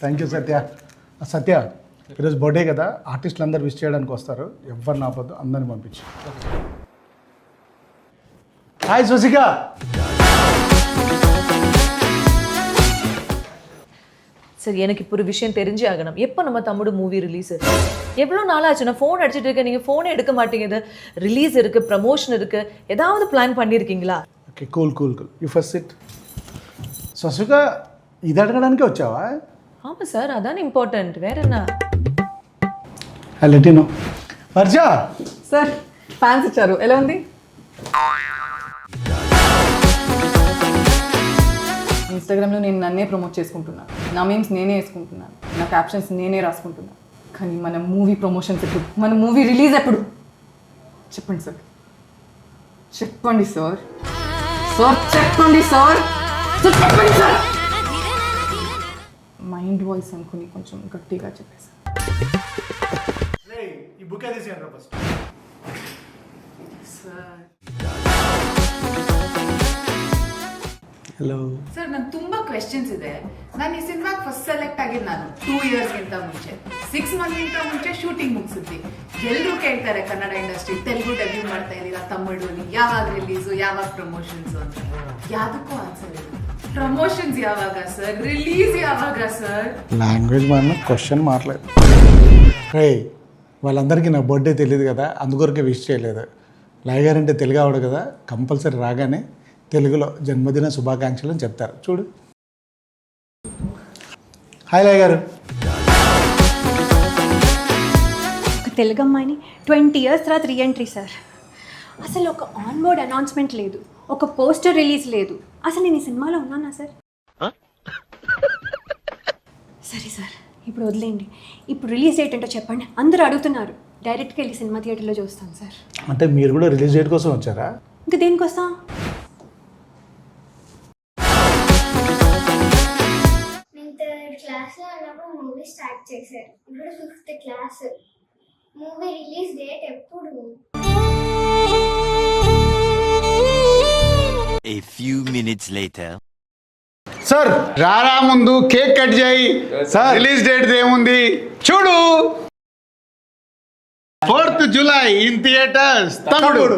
Thank you సత్య. సత్య ఈరోజు birthday కదా, ఆర్టిస్టులు అందరు విష్ చేయడానికి వస్తారు, ఎవరిని ఆపొద్దు, అందరిని పంపించు. హాయ్ స్వసిక. சார் எனக்கு இப்போ ஒரு விஷயம் தெரிஞ்சே ஆகணும். எப்போ நம்ம தமிழ் மூவி ரிலீஸ்? எவ்வளோ நாளாச்சு நான் ஃபோன் அடிச்சுட்டு இருக்கேன், நீங்கள் ஃபோனே எடுக்க மாட்டேங்குது. ரிலீஸ் இருக்குது, ப்ரமோஷன் இருக்குது, ஏதாவது பிளான் பண்ணியிருக்கீங்களா? Okay cool cool cool, you first sit. Swasika ఇది అడగడానికే వచ్చావా? ஆமாம் சார், அதான் இம்பார்ட்டன்ட். வேற என்ன? లెటినో వర్షా. సార్ ఫ్యాన్స్ ఇచ్చారు, ఎలా ఉంది? ఇన్స్టాగ్రామ్లో నేను నన్నే ప్రమోట్ చేసుకుంటున్నాను, నా మీమ్స్ నేనే వేసుకుంటున్నాను, నా క్యాప్షన్స్ నేనే రాసుకుంటున్నాను. కానీ మన మూవీ ప్రమోషన్స్ ఎప్పుడు, మన మూవీ రిలీజ్ ఎప్పుడు? చెప్పండి సార్, చెప్పండి సార్, సార్ చెప్పండి సార్, చెప్పండి సార్. మైండ్ వాయిస్ అనుకుని కొంచెం గట్టిగా చెప్పేసి. ఈ బుక్ తీసేయండి ఫస్ట్. సార్ ಹಲೋ ಸರ್, ನಾನು ತುಂಬಾ ಕ್ವೆಶ್ಚನ್ಸ್ ಇದೆ. ನಾನು ಈ ಸಿನಿಮಾಗೆ ಫಸ್ಟ್ ಸೆಲೆಕ್ಟ್ ಆಗಿದ್ದು ನಾನು 2 ಇಯರ್ಸ್ಗಿಂತ ಮುಂಚೆ, 6 ಮಂತ್ಗಿಂತ ಮುಂಚೆ ಶೂಟಿಂಗ್ ಮುಗಿಸಿದ್ವಿ. ಎಲ್ಲರೂ ಕೇಳ್ತಾರೆ ಕನ್ನಡ ಇಂಡಸ್ಟ್ರಿ ತೆಲುಗು ಡೆಬ್ಯೂ ಮಾಡ್ತಾ ಇದ್ದೀರಾ, ತಮಿಳಲ್ಲಿ ಯಾವಾಗ ರಿಲೀಸು, ಯಾವಾಗ ಪ್ರಮೋಷನ್ಸ್ ಅಂತ. ಯಾವುದಕ್ಕೂ ಆನ್ಸರ್ ಇಲ್ಲ. ಪ್ರಮೋಷನ್ಸ್ ಯಾವಾಗ ಸರ್, ರಿಲೀಸ್ ಯಾವಾಗ ಸರ್? లాంగ్వేజ్ మన క్వశ్చన్ మాట్లాడు. రే వాళ్ళందరికీ నా బర్త్డే తెలియదు కదా, అందుకొరకే విష్ చేయలేదు. లాయ్ గారు అంటే తెలుగు ఆవిడ కదా, కంపల్సరీ రాగానే తెలుగులో జన్మదిన శుభాకాంక్షలు అని చెప్తారు. చూడు. హాయ్ లాయ్ గారు. ఒక తెలుగు అమ్మాయిని 20 ఇయర్స్ తర్వాత రీఎంట్రీ సార్. అసలు ఒక ఆన్ బోర్డ్ అనౌన్స్మెంట్ లేదు, ఒక పోస్టర్ రిలీజ్ లేదు. అసలు నేను ఈ సినిమాలో ఉన్నానా సార్? సరే సార్, ఇప్పుడు వదిలేండి. ఇప్పుడు రిలీజ్ డేట్ ఏంటో చెప్పండి, అందరూ అడుగుతున్నారు. డైరెక్ట్గా వెళ్ళి సినిమా థియేటర్లో చూస్తాను సార్. అంటే మీరు కూడా రిలీజ్ డేట్ కోసం వచ్చారా? ఇంకా దేనికోసం? నేను 3rd క్లాస్లో ఉన్నప్పుడు మూవీ స్టార్ట్ చేశారు. ఇప్పుడు 5th class. Movie release date ఎప్పుడు? A few minutes later. Sir రారా, ముందు కేక్ కట్ చేయి. సార్ రిలీజ్ డేట్ ఏముంది చూడు. 4th జూలై ఇన్ థియేటర్స్ తమ్ముడు.